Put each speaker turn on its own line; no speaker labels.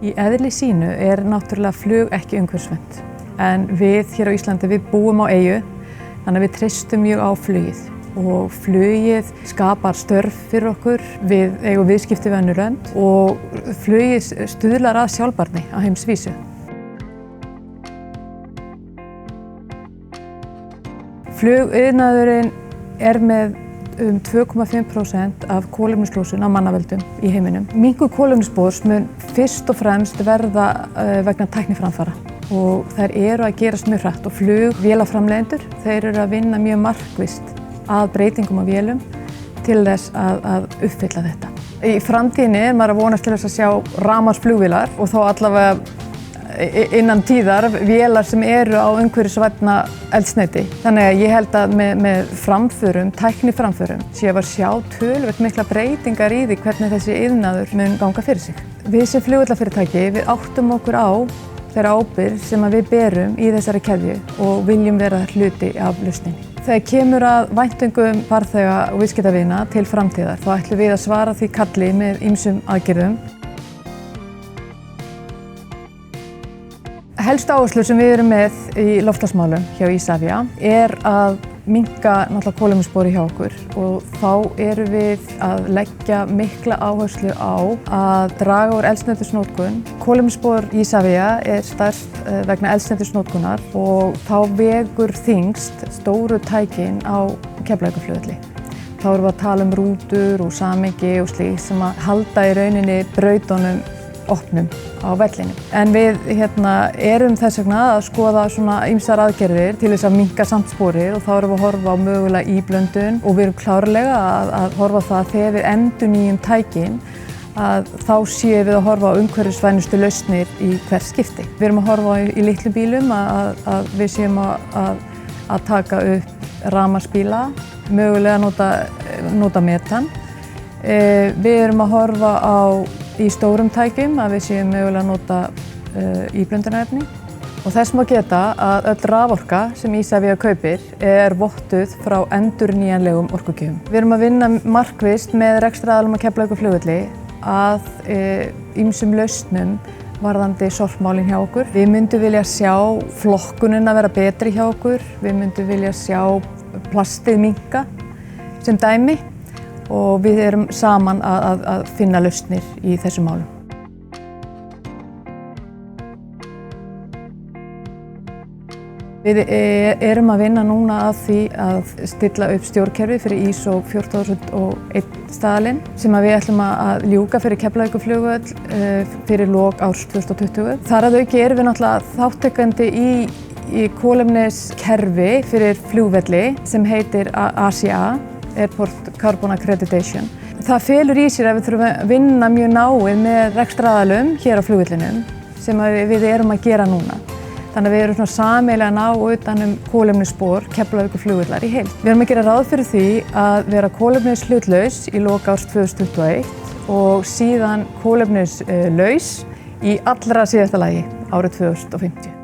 Í eðli sínu náttúrulega flug ekki umhverfisvænt. En við hér á Íslandi, við búum á eyju, þannig að við treystum mjög á flugið. Og flugið skapar störf fyrir okkur, við eigum viðskipti við önnur lönd og flugið stuðlar að sjálfbærni á heimsvísu. Flugiðnaðurinn með 2,5% af kolefnislosun á mannavöldum í heiminum. Minnkun kolefnisspors mun fyrst og fremst verða vegna tækniframfara og þær eru að gerast mjög hratt og flugvélaframleiðendur, þeir eru að vinna mjög markvisst að breytingum á vélum til þess að uppfylla þetta. Í framtíðinni maður að vonast til þess að sjá rafmagnsflugvélar og þá allavega innan tíðar vélar sem eru á umhverfisvænna eldsneyti. Þannig að ég held að með framförum, tækniframförum, séum við að sjá töluvert mikla breytingar í því hvernig þessi iðnaður mun ganga fyrir sig. Við sem flugvélafyrirtæki, við áttum okkur á þeirra ábyrgð sem við berum í þessari keðju og viljum vera hluti af lausninni. Þegar kemur að væntingum farþega og viðskiptavina til framtíðar, þá ætlum við að svara því kalli með ýmsum aðgerðum. Helstu áherslur sem við erum með í loftslagsmálum hjá Isavia að minnka náttúrulega kolefnisspori hjá okkur og þá erum við að leggja mikla áherslu á að draga úr eldsneytisnotkun. Kolefnisspor Isavia stærst vegna eldsneytisnotkunar og þá vegur þyngst stóru tækin á Keflavíkurflugvelli. Þá erum við að tala um rútur og samhengi og slíkt sem að halda í rauninni brautunum opnum á vellinum. En við erum þess vegna að skoða svona ýmsar aðgerðir til þess að minnka samt sporið og þá erum við að horfa á mögulega íblöndun og við erum klárlega að horfa á það að þegar við endurnýjum tækin að þá séum við að horfa á umhverfisvænustu lausnir í hvert skipti. Við erum að horfa í litlum bílum að við séum að taka upp rafmagnsbíla, mögulega nota metan. Við erum að horfa í stórum tækjum að við séum mögulega að nota íblöndunarefni og þess má geta að öll raforka sem Isavia kaupir vottuð frá endurnýjanlegum orkugjöfum. Við erum að vinna markvisst með rekstraraðilum á Keflavíkurflugvelli að ýmsum lausnum varðandi sorpmálin hjá okkur. Við myndum vilja sjá flokkunina vera betri hjá okkur, við myndum vilja sjá plastið minnka sem dæmi. Og við erum saman að finna lausnir í þessum málum. Við erum að vinna núna að því að stilla upp stjórnkerfi fyrir ISO 14001 staðalinn sem við ætlum að ljúka fyrir Keflavíkurflugvöll fyrir lok árs 2020. Þar að auki erum við náttúrulega þáttakandi í kolefniskerfi fyrir flugvelli sem heitir ACA. Airport Carbon Accreditation. Það felur í sér að við þurfum að vinna mjög náið með rekstraraðilum hér á flugvellinum sem við erum að gera núna. Þannig að við erum sameiginlega að ná utan kolefnisspor Keflavíkurflugvallar í heild. Við erum að gera ráð fyrir því að vera kolefnishlutlaus í lok árs 2021 og síðan kolefnislaus í allra síðasta lagi árið 2050.